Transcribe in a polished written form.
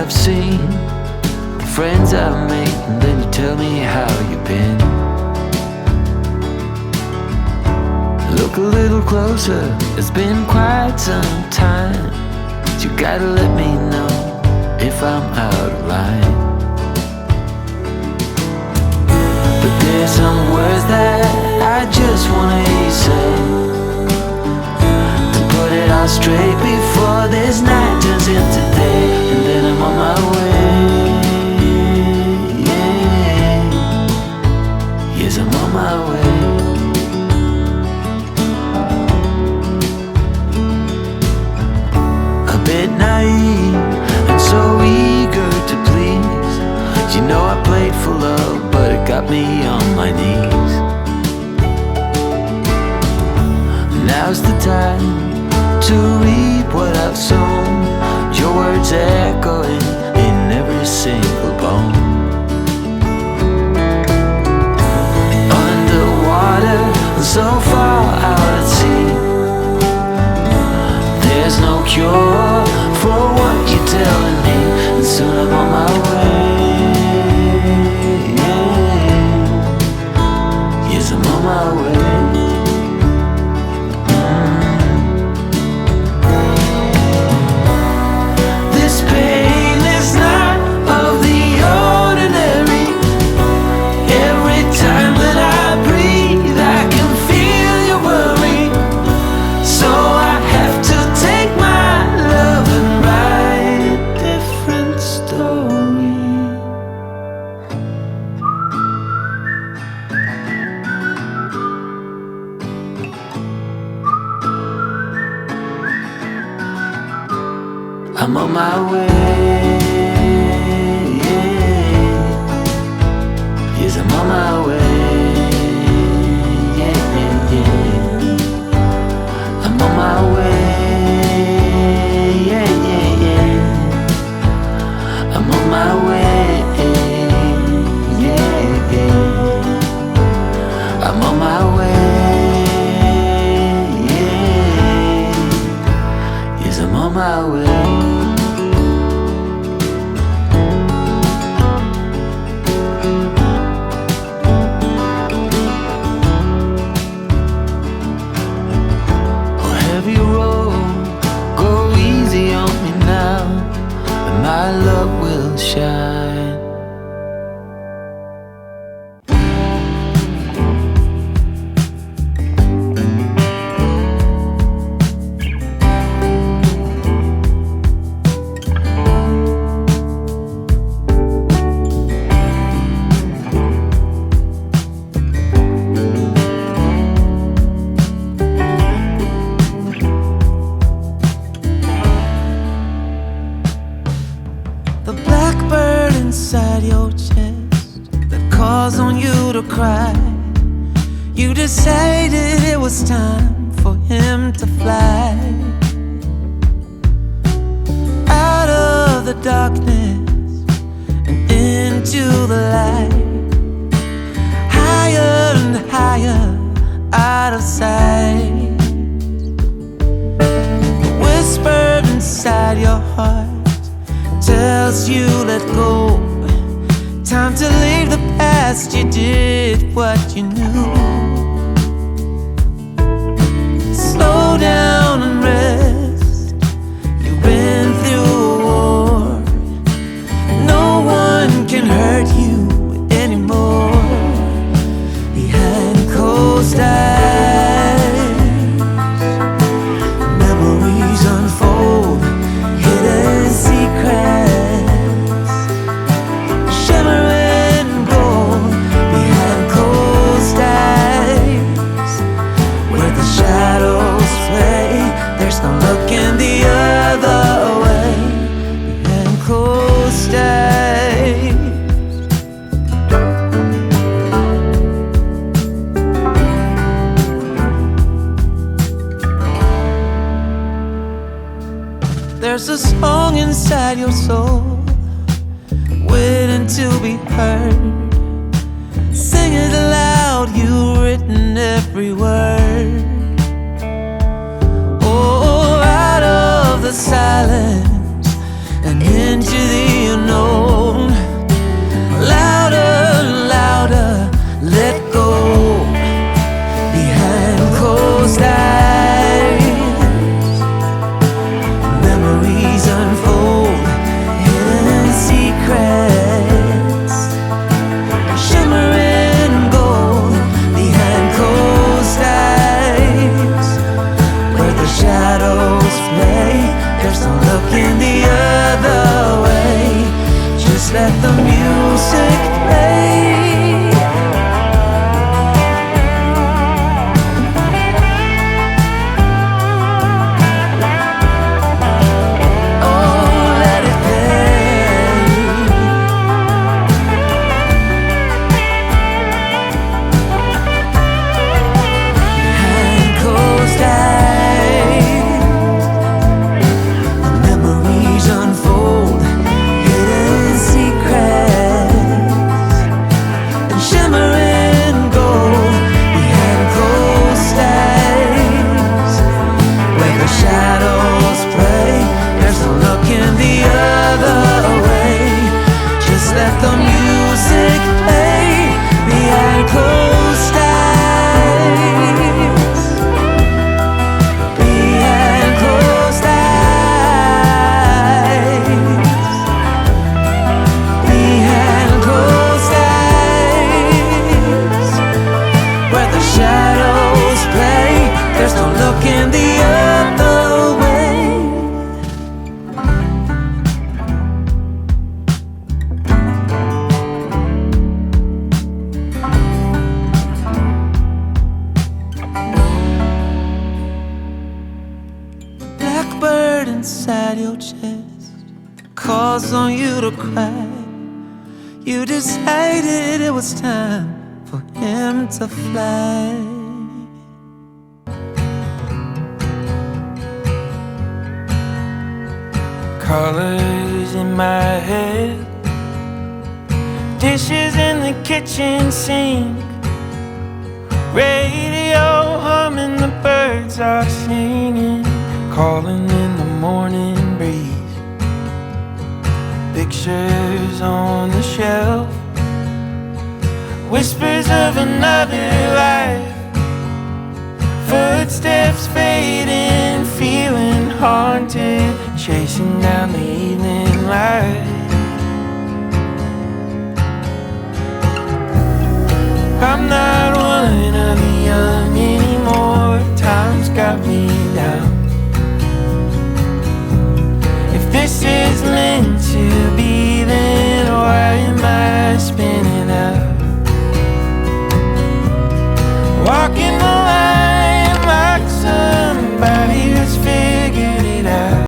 I've seen, the friends I've made, and then you tell me how you've been. Look a little closer, it's been quite some time. You gotta let me know if I'm out of line. But there's some words that I just wanna hear you say, to put it all straight before this night turns into day. And then I'm on my way, yeah. Yes, I'm on my way. A bit naive and so eager to please. You know I played for love, but it got me on my knees. Now's the time to reap what I've sown. Your words echoing in every single bone. Underwater, so far out at sea, there's no cure for what you're telling me, and soon I'm on my way. Yes, I'm on my way. This pain is not of the ordinary. Every time that I breathe, I can feel your worry. So I have to take my love and write a different story. I'm on my way, yeah. Yes, I'm on my way, yeah, yeah, yeah. I'm on my way, yeah, yeah, yeah. I'm on my way, yeah, yeah. I'm on my way, yeah. Yes, I'm on my way. My love will shine. The blackbird inside your chest that calls on you to cry. You decided it was time for him to fly out of the darkness and into the light, higher and higher out of sight. The whisper inside your heart tells you let go. Time to leave the past. You did what you knew. Slow down and rest. You've been through a war. No one can hurt you anymore. Behind closed eyes, memories unfold, hidden secrets. There's a song inside your soul waiting to be heard. Sing it aloud, you've written every word. Oh, out of the silence and into the unknown. Louder, louder, let go. Behind closed eyes, memories unfold, hidden secrets, shimmering gold. Behind closed eyes, where the shadows play, there's no looking the other way. Just let the music play. Blackbird inside your chest calls on you to cry. You decided it was time for him to fly. Colors in my head, dishes in the kitchen sink, radio humming, the birds are singing, calling in the morning breeze. Pictures on the shelf, whispers of another life, footsteps fading, feeling haunted, chasing down the evening light. I'm not